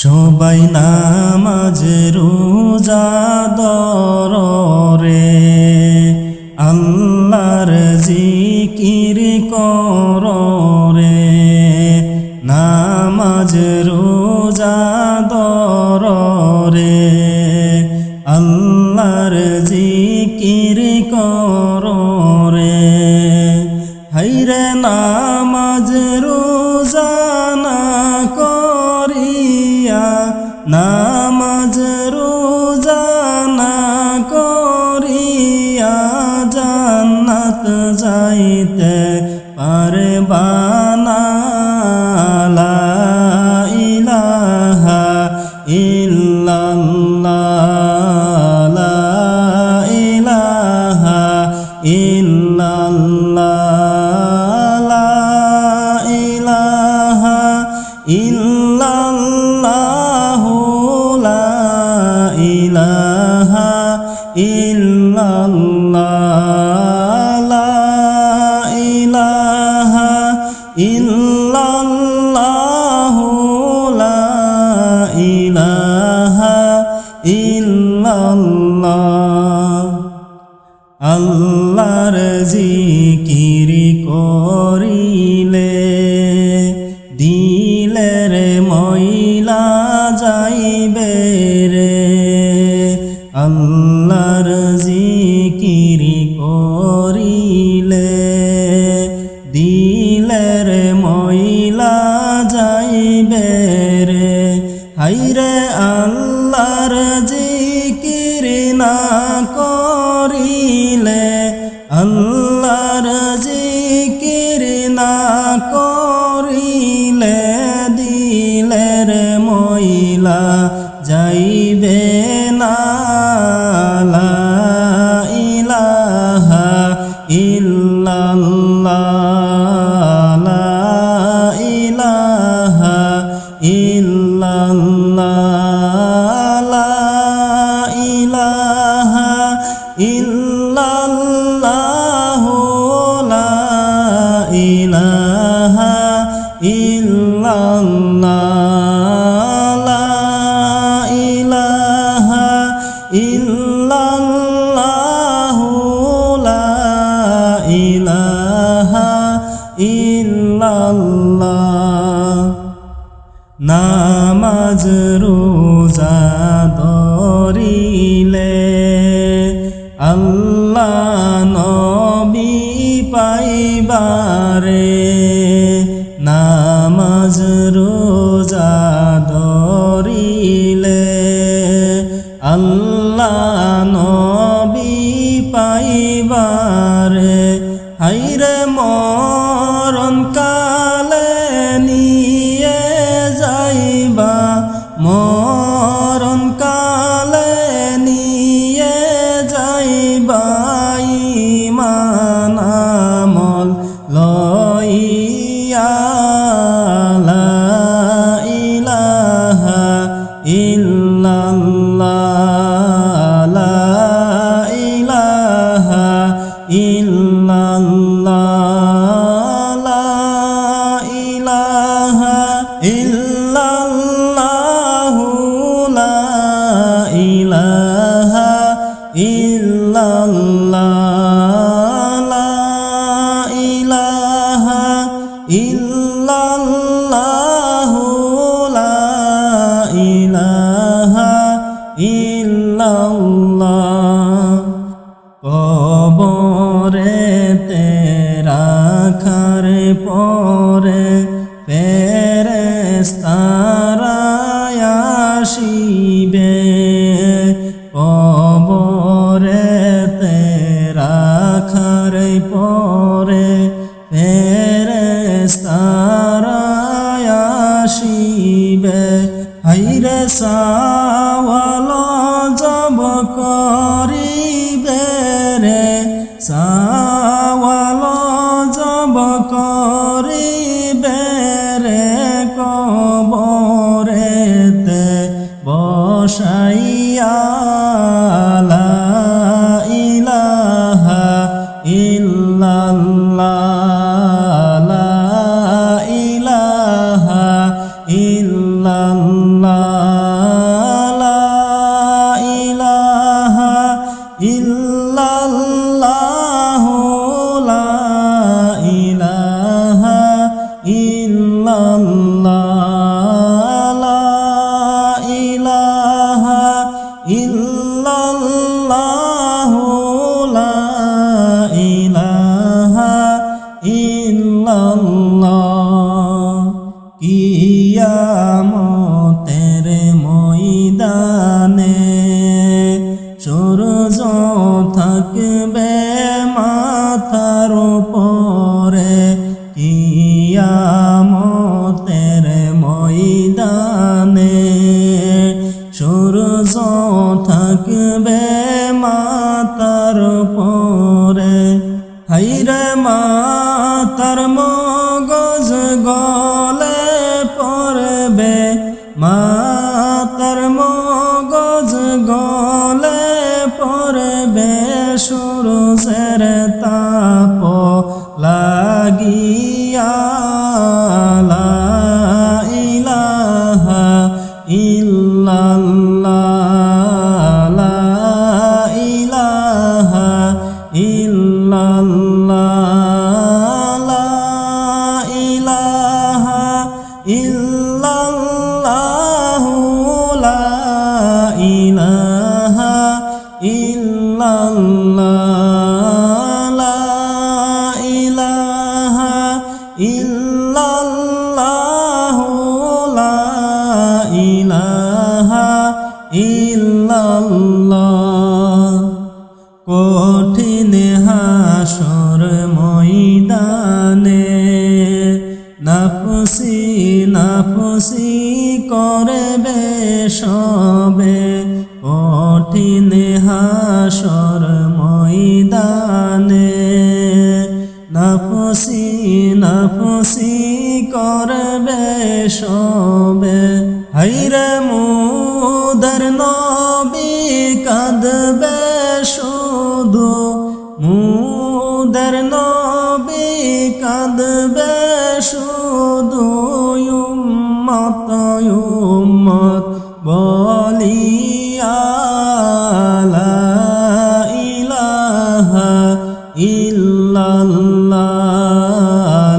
সবাই নামাজ রোজা দরে আল্লাহর জিকির করে নামাজ রোজা দরে আল্লাহর জিকির করে হাইরে নামাজ রোজা না করিয়া নামাজ রোজা না করিয়া জান্নাত যাইতে পারবা না লা ইলাহা ইল্লাল্লাহ লা ইলাহা ইল্লাল্লাহ লা ইলাহা ইল্লাল্লাহ লা ইলাহা ইল্লাল্লাহ লা ইলাহা ইল্লাল্লাহ লা ইলাহা ইল্লাল্লাহ আল্লাহর জিকির করিলে দিলের ময়লা যাইবে রে আল্লাহর জিকির করিলে দিলের ময়লা যাইবে রে হাইরে আল্লাহর জিকির না করিলে আল্লাহর জিকির না করিলে দিলের ময়লা যাইবে না লা ইলাহা ইল্লাল্লাহ লা ইলাহা ইল্লাল্লাহ লা ইলাহা ইল্লাল্লাহ লা ইলাহা ইল্লাল্লাহ লা ইলাহা ইল্লাল্লাহ লা ইলাহা ইল্লাল্লাহ নামাজ রোজা ধরিলে আল্লাহ নবী পাইবারে নামাজ রোজা ধরিলে আল্লাহ নবী পাইবারে হাইরে মরণ কালে নিয়ে যাইবা মরণ কালে নিয়ে যাইবা ঈমান আমল লইয়া লা ইলাহা ইল্লাল্লাহ লা ইলাহা ইল্লাল্লাহ লা ইলাহা ইল্লাল্লাহ লা ইলাহা ইল্লাল্লাহ লা ইলাহা ইল্লাল্লাহ লা ইলাহা ইল্লাল্লাহ কবরেতে রাখার পরে ফেরেশতারা আসিবে কবরেতে রাখার পরে ফেরেশতারা আসিবে হাইরে সাওয়াল জব করিবে রে সাওয়াল জব করিবে রে কবরেতে বসাইয়া লা ইলাহা ইল্লাল্লাহ লা ইলাহা ইল্লাল্লাহ ইল্লাল্লাহ লা ইলাহা ইল্লাল্লাহ লা ইলাহা ইল্লাল্লাহ লা ইলাহা ইল্লাল্লাহ লা ইলাহা ইল্লাল্লাহ কিয়ামতের ময়দানে সূর্য থাকবে মাথার উপরে কিয়ামতের ময়দানে সূর্য থাকবে মাথার উপরে হায়রে মাতার মগজ গলে পড়বে মাতার মগজ গলে পড়বে সূর্যের তাপ লাগিয়া লা ইলাহা ইল্লাল্লাহ লা ইলাহা ইল্লাল্লাহ লা ইলাহা ইল্লাল্লাহ লা ইলাহা ইল্লাল্লাহ লা ইলাহা ইল্লাল্লাহ লা ইলাহা ইল্লাল্লাহ কঠিন হাসর ময়দানে নাফসি নাফসি করবে সবে কঠিন হাসর ময়দানে নাফসি নাফসি করবে সবে হায়রে মুদের নবী কাঁদবে শুধু মুদের নবী কাঁদবে শুধু উম্মত উম্মত বলিয়া লা ইলাহা ইল্লাল্লাহ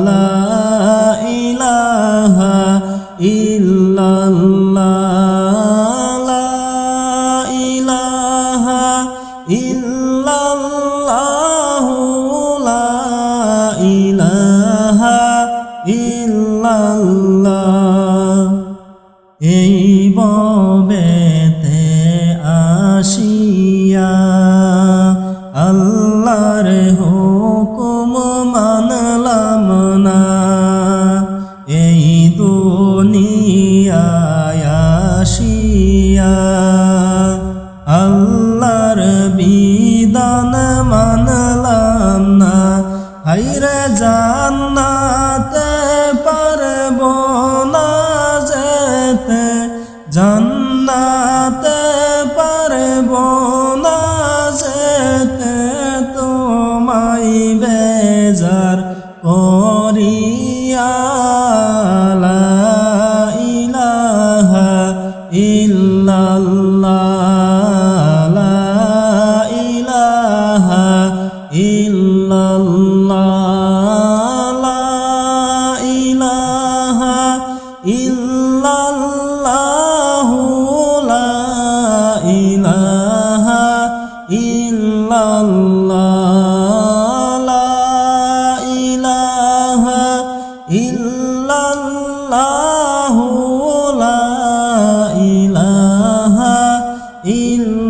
লা ইলাহা ইল্লাল্লাহ লা ইলাহা ইল্লাল্লাহ লা ইলাহা ইল্লাল্লাহ এই ববেতে আসিয়া আল্লাহর হুকুম মানলাম না এই দুনিয়ায় আসিয়া আল্লাহর বিধান মানলাম না হায়রে জান্নাতে পারব না যেতে জান্নাতে পারব না যেতে তোমায় বেজার করিয়া লা ইলাহা ইল্লাল্লাহ লা ইলাহা ইল্লাল্লাহ লা ইলাহা ইল্লাল্লাহ লা ইলাহা ইল্লাল্লাহ লা ইলাহা ইল্লাল্লাহ লা ইলাহা ইল্লাল্লাহ